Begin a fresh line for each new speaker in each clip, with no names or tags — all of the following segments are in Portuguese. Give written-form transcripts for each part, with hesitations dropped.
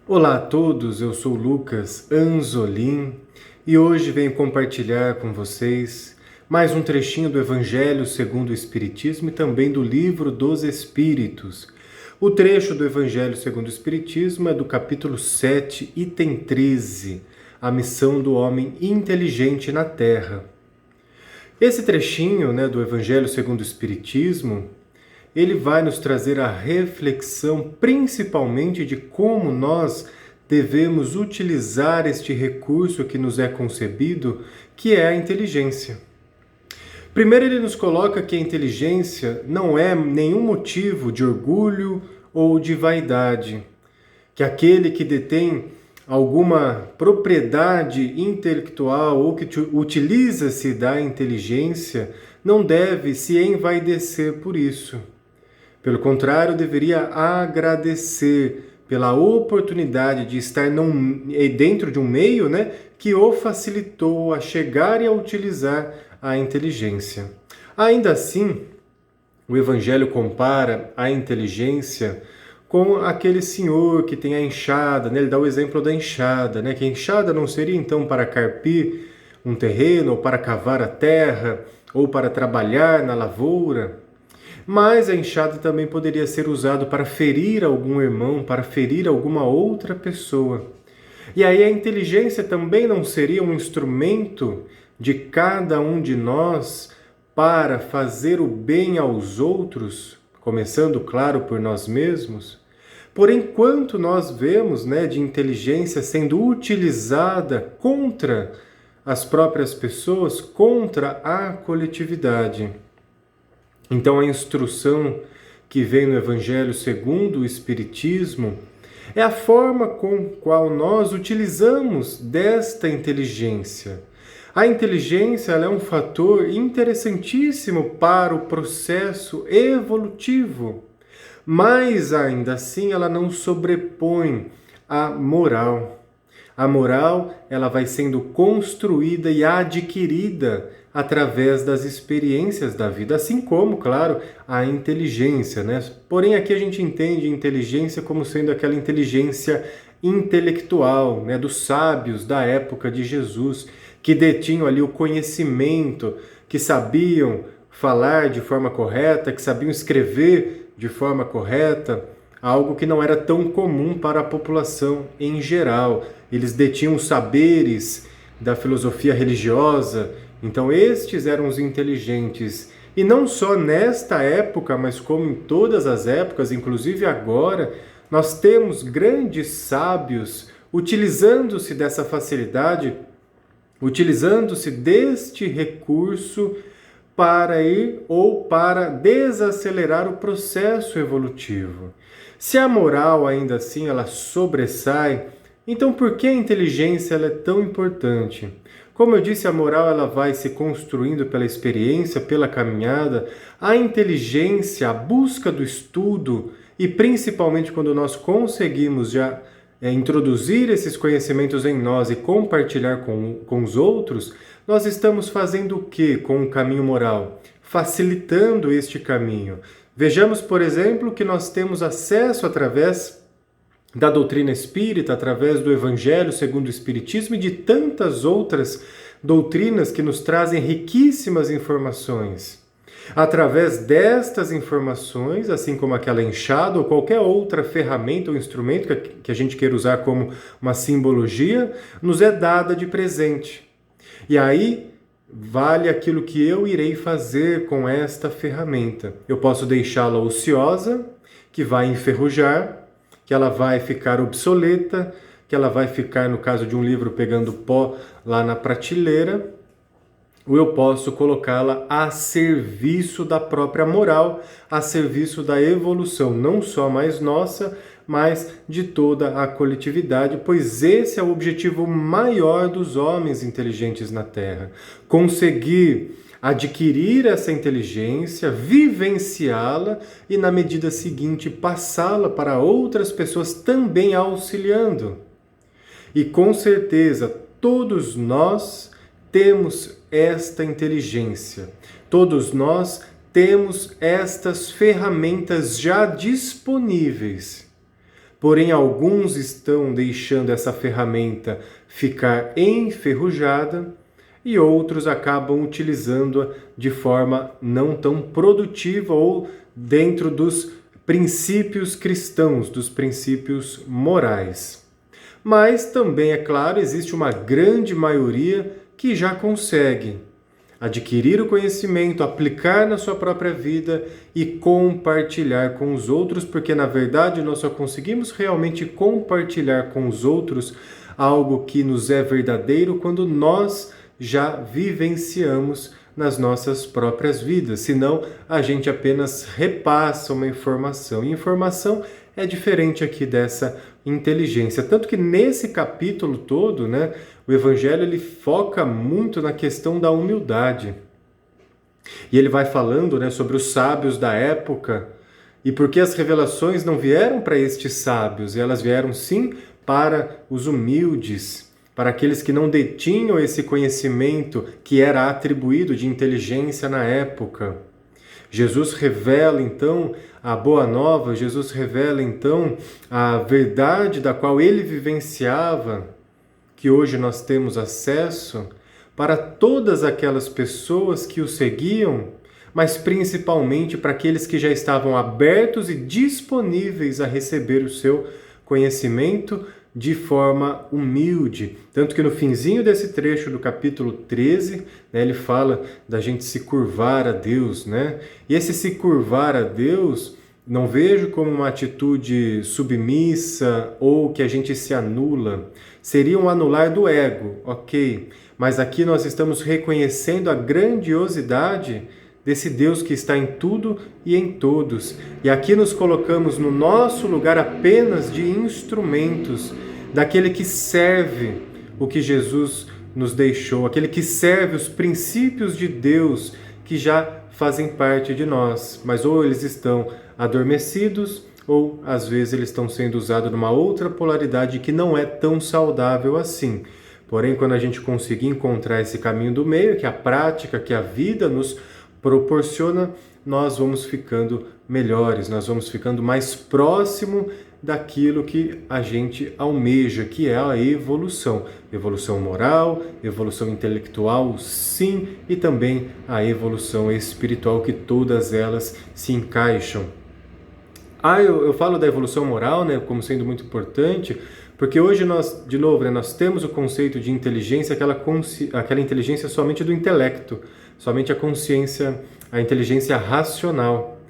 Olá a todos, eu sou Lucas Anzolin e hoje venho compartilhar com vocês mais um trechinho do Evangelho segundo o Espiritismo e também do Livro dos Espíritos. O trecho do Evangelho segundo o Espiritismo é do capítulo 7, item 13, a missão do homem inteligente na Terra. Esse trechinho, do Evangelho segundo o Espiritismo, ele vai nos trazer a reflexão principalmente de como nós devemos utilizar este recurso que nos é concebido, que é a inteligência. Primeiro, ele nos coloca que a inteligência não é nenhum motivo de orgulho ou de vaidade, que aquele que detém alguma propriedade intelectual ou que utiliza-se da inteligência não deve se envaidecer por isso. Pelo contrário, deveria agradecer pela oportunidade de estar dentro de um meio que o facilitou a chegar e a utilizar a inteligência. Ainda assim, o Evangelho compara a inteligência com aquele senhor que tem a enxada, ele dá o exemplo da enxada, que a enxada não seria então para carpir um terreno, ou para cavar a terra, ou para trabalhar na lavoura, mas a enxada também poderia ser usada para ferir algum irmão, para ferir alguma outra pessoa. E aí a inteligência também não seria um instrumento de cada um de nós para fazer o bem aos outros, começando, claro, por nós mesmos? Porém, quanto nós vemos de inteligência sendo utilizada contra as próprias pessoas, contra a coletividade. Então, a instrução que vem no Evangelho segundo o Espiritismo é a forma com qual nós utilizamos desta inteligência. A inteligência ela é um fator interessantíssimo para o processo evolutivo, mas ainda assim ela não sobrepõe a moral. A moral ela vai sendo construída e adquirida através das experiências da vida, assim como, claro, a inteligência, Porém, aqui a gente entende inteligência como sendo aquela inteligência intelectual, dos sábios da época de Jesus, que detinham ali o conhecimento, que sabiam falar de forma correta, que sabiam escrever de forma correta, algo que não era tão comum para a população em geral. Eles detinham os saberes da filosofia religiosa, então estes eram os inteligentes. E não só nesta época, mas como em todas as épocas, inclusive agora, nós temos grandes sábios utilizando-se dessa facilidade, utilizando-se deste recurso para ir ou para desacelerar o processo evolutivo. Se a moral ainda assim ela sobressai, então por que a inteligência ela é tão importante? Como eu disse, a moral ela vai se construindo pela experiência, pela caminhada. A inteligência, a busca do estudo e principalmente quando nós conseguimos já introduzir esses conhecimentos em nós e compartilhar com os outros, nós estamos fazendo o que com o caminho moral? Facilitando este caminho. Vejamos, por exemplo, que nós temos acesso através da doutrina espírita, através do Evangelho segundo o Espiritismo e de tantas outras doutrinas que nos trazem riquíssimas informações. Através destas informações, assim como aquela enxada ou qualquer outra ferramenta ou instrumento que a gente queira usar como uma simbologia, nos é dada de presente. E aí vale aquilo que eu irei fazer com esta ferramenta. Eu posso deixá-la ociosa, que vai enferrujar, que ela vai ficar obsoleta, que ela vai ficar, no caso de um livro, pegando pó lá na prateleira, ou eu posso colocá-la a serviço da própria moral, a serviço da evolução, não só mais nossa, mas de toda a coletividade, pois esse é o objetivo maior dos homens inteligentes na Terra. Conseguir adquirir essa inteligência, vivenciá-la e, na medida seguinte, passá-la para outras pessoas também auxiliando. E com certeza, todos nós temos esta inteligência, todos nós temos estas ferramentas já disponíveis. porém alguns estão deixando essa ferramenta ficar enferrujada e outros acabam utilizando-a de forma não tão produtiva ou dentro dos princípios cristãos, dos princípios morais. Mas também, é claro, existe uma grande maioria que já consegue adquirir o conhecimento, aplicar na sua própria vida e compartilhar com os outros, porque na verdade nós só conseguimos realmente compartilhar com os outros algo que nos é verdadeiro quando nós já vivenciamos nas nossas próprias vidas, senão a gente apenas repassa uma informação. E informação é diferente aqui dessa inteligência. Tanto que nesse capítulo todo, né, o Evangelho ele foca muito na questão da humildade. E ele vai falando, né, sobre os sábios da época e porque as revelações não vieram para estes sábios, elas vieram sim para os humildes, para aqueles que não detinham esse conhecimento que era atribuído de inteligência na época. Jesus revela então a boa nova, Jesus revela então a verdade da qual ele vivenciava, que hoje nós temos acesso, para todas aquelas pessoas que o seguiam, mas principalmente para aqueles que já estavam abertos e disponíveis a receber o seu conhecimento de forma humilde. Tanto que no finzinho desse trecho do capítulo 13, né, ele fala da gente se curvar a Deus, né? E esse se curvar a Deus, não vejo como uma atitude submissa ou que a gente se anula. Seria um anular do ego, ok. Mas aqui nós estamos reconhecendo a grandiosidade desse Deus que está em tudo e em todos. E aqui nos colocamos no nosso lugar apenas de instrumentos, daquele que serve o que Jesus nos deixou, aquele que serve os princípios de Deus que já fazem parte de nós, mas ou eles estão adormecidos ou às vezes eles estão sendo usados numa outra polaridade que não é tão saudável assim. Porém, quando a gente conseguir encontrar esse caminho do meio, que é a prática, que a vida nos proporciona, nós vamos ficando melhores, nós vamos ficando mais próximo daquilo que a gente almeja, que é a evolução. Evolução moral, evolução intelectual, sim, e também a evolução espiritual, que todas elas se encaixam. Eu falo da evolução moral, né, como sendo muito importante, porque hoje nós, de novo, né, nós temos o conceito de inteligência, aquela inteligência somente do intelecto, somente a consciência, a inteligência racional.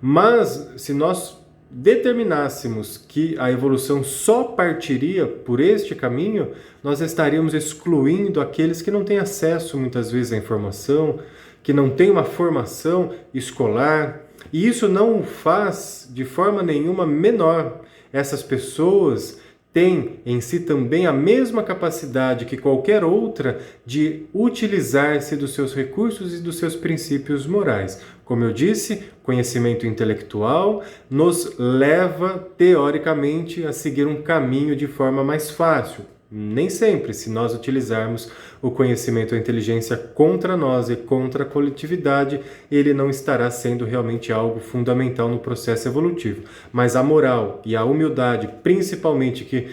Mas se nós determinássemos que a evolução só partiria por este caminho, nós estaríamos excluindo aqueles que não têm acesso muitas vezes à informação, que não têm uma formação escolar, e isso não o faz de forma nenhuma menor. Essas pessoas têm em si também a mesma capacidade que qualquer outra de utilizar-se dos seus recursos e dos seus princípios morais. Como eu disse, conhecimento intelectual nos leva, teoricamente, a seguir um caminho de forma mais fácil. Nem sempre, se nós utilizarmos o conhecimento, a inteligência contra nós e contra a coletividade, ele não estará sendo realmente algo fundamental no processo evolutivo. Mas a moral e a humildade, principalmente, que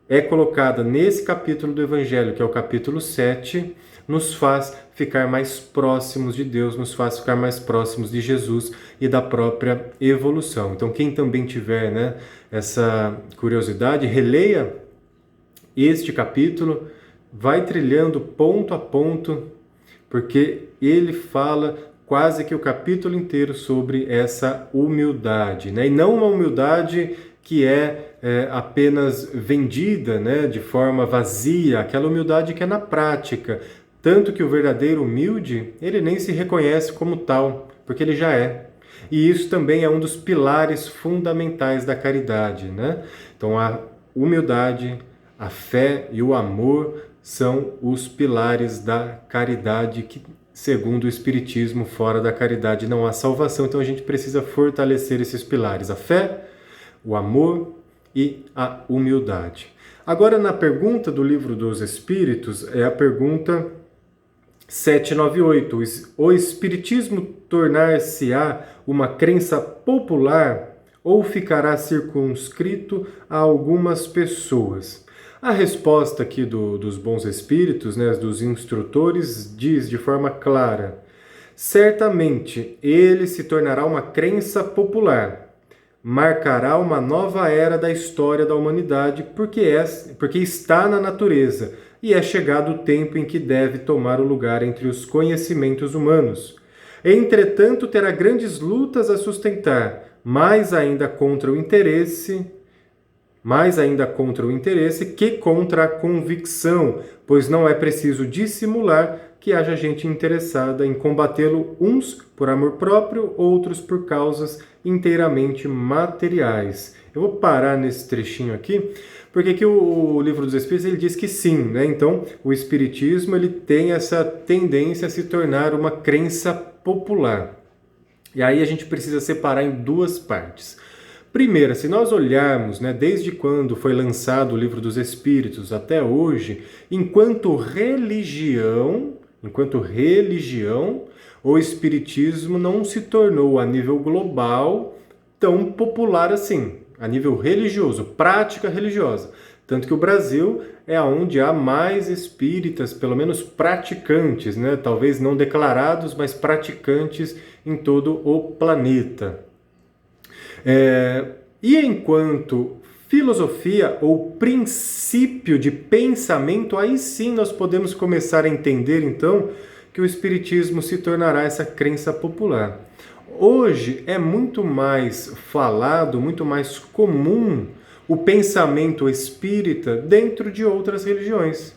é colocada nesse capítulo do Evangelho, que é o capítulo 7, nos faz ficar mais próximos de Deus, nos faz ficar mais próximos de Jesus e da própria evolução. Então, quem também tiver, né, essa curiosidade, releia este capítulo, vai trilhando ponto a ponto, porque ele fala quase que o capítulo inteiro sobre essa humildade, né? E não uma humildade que é apenas vendida, né, de forma vazia, aquela humildade que é na prática. Tanto que o verdadeiro humilde, ele nem se reconhece como tal, porque ele já é. E isso também é um dos pilares fundamentais da caridade, né? Então a humildade, a fé e o amor são os pilares da caridade que, segundo o Espiritismo, fora da caridade não há salvação. Então a gente precisa fortalecer esses pilares, a fé, o amor e a humildade. Agora, na pergunta do Livro dos Espíritos, é a pergunta 798. O Espiritismo tornar-se-á uma crença popular ou ficará circunscrito a algumas pessoas? A resposta aqui dos bons espíritos, né, dos instrutores, diz de forma clara: certamente ele se tornará uma crença popular, marcará uma nova era da história da humanidade, porque está na natureza e é chegado o tempo em que deve tomar o lugar entre os conhecimentos humanos. Entretanto, terá grandes lutas a sustentar, mais ainda contra o interesse que contra a convicção, pois não é preciso dissimular que haja gente interessada em combatê-lo, uns por amor próprio, outros por causas inteiramente materiais. Eu vou parar nesse trechinho aqui, porque aqui o Livro dos Espíritos ele diz que sim, né? Então, o Espiritismo ele tem essa tendência a se tornar uma crença popular. E aí a gente precisa separar em duas partes. Primeira, se nós olharmos, né, desde quando foi lançado o Livro dos Espíritos até hoje, enquanto religião, o Espiritismo não se tornou a nível global tão popular assim, a nível religioso, prática religiosa. Tanto que o Brasil é onde há mais espíritas, pelo menos praticantes, né? Talvez não declarados, mas praticantes em todo o planeta. E enquanto filosofia ou princípio de pensamento, aí sim nós podemos começar a entender, então, que o Espiritismo se tornará essa crença popular. Hoje é muito mais falado, muito mais comum o pensamento espírita dentro de outras religiões.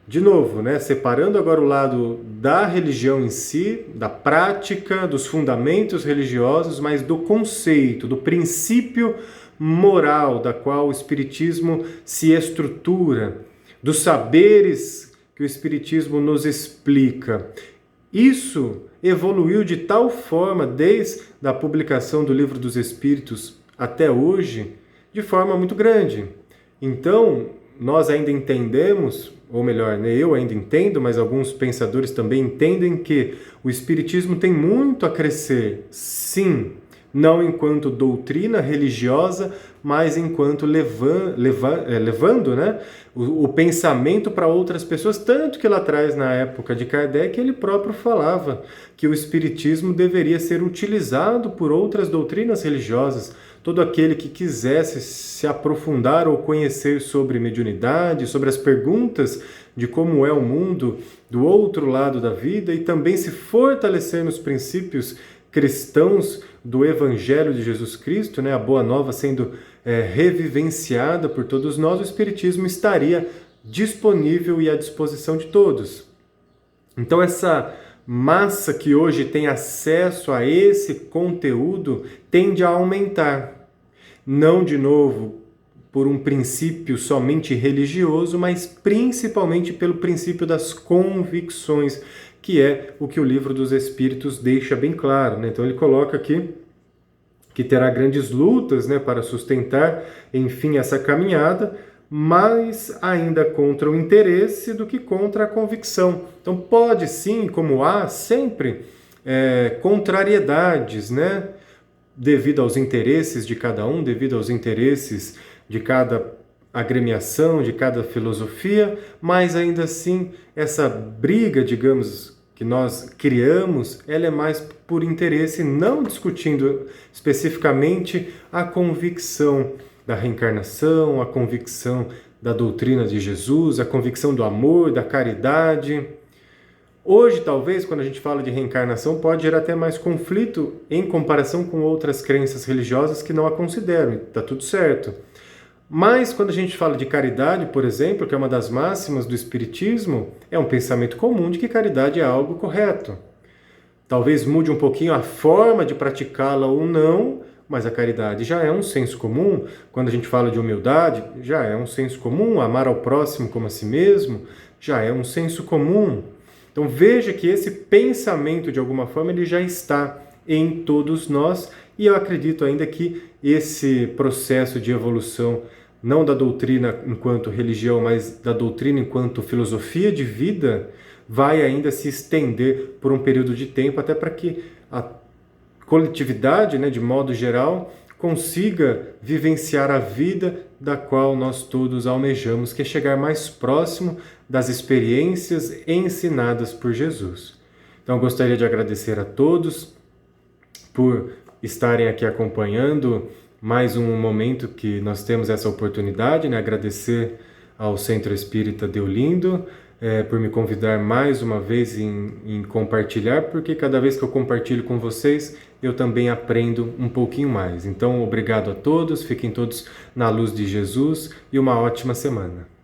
De novo, né, separando agora o lado da religião em si, da prática, dos fundamentos religiosos, mas do conceito, do princípio moral da qual o Espiritismo se estrutura, dos saberes que o Espiritismo nos explica. Isso evoluiu de tal forma, desde a publicação do Livro dos Espíritos até hoje, de forma muito grande. Então, nós ainda entendemos, ou melhor, né, eu ainda entendo, mas alguns pensadores também entendem que o Espiritismo tem muito a crescer, sim, não enquanto doutrina religiosa, mas enquanto levando, né, o pensamento para outras pessoas, tanto que lá atrás, na época de Kardec, ele próprio falava que o Espiritismo deveria ser utilizado por outras doutrinas religiosas. Todo aquele que quisesse se aprofundar ou conhecer sobre mediunidade, sobre as perguntas de como é o mundo do outro lado da vida e também se fortalecer nos princípios cristãos do Evangelho de Jesus Cristo, né, a Boa Nova sendo revivenciada por todos nós, o Espiritismo estaria disponível e à disposição de todos. Então essa massa que hoje tem acesso a esse conteúdo tende a aumentar. Não, de novo, por um princípio somente religioso, mas principalmente pelo princípio das convicções, que é o que o Livro dos Espíritos deixa bem claro, né? Então ele coloca aqui que terá grandes lutas, né, para sustentar, enfim, essa caminhada, mais ainda contra o interesse do que contra a convicção. Então pode sim, como há sempre contrariedades, né, devido aos interesses de cada um, devido aos interesses de cada agremiação, de cada filosofia, mas ainda assim essa briga, digamos, que nós criamos, ela é mais por interesse, não discutindo especificamente a convicção da reencarnação, a convicção da doutrina de Jesus, a convicção do amor, da caridade. Hoje, talvez, quando a gente fala de reencarnação, pode gerar até mais conflito em comparação com outras crenças religiosas que não a consideram, está tudo certo. Mas quando a gente fala de caridade, por exemplo, que é uma das máximas do Espiritismo, é um pensamento comum de que caridade é algo correto. Talvez mude um pouquinho a forma de praticá-la ou não, mas a caridade já é um senso comum. Quando a gente fala de humildade, já é um senso comum. Amar ao próximo como a si mesmo, já é um senso comum. Então veja que esse pensamento, de alguma forma, ele já está em todos nós, e eu acredito ainda que esse processo de evolução, não da doutrina enquanto religião, mas da doutrina enquanto filosofia de vida, vai ainda se estender por um período de tempo, até para que a coletividade, né, de modo geral, consiga vivenciar a vida da qual nós todos almejamos, que é chegar mais próximo das experiências ensinadas por Jesus. Então, eu gostaria de agradecer a todos por estarem aqui acompanhando mais um momento que nós temos essa oportunidade, né? Agradecer ao Centro Espírita Deolindo por me convidar mais uma vez em compartilhar, porque cada vez que eu compartilho com vocês, eu também aprendo um pouquinho mais. Então, obrigado a todos, fiquem todos na luz de Jesus e uma ótima semana.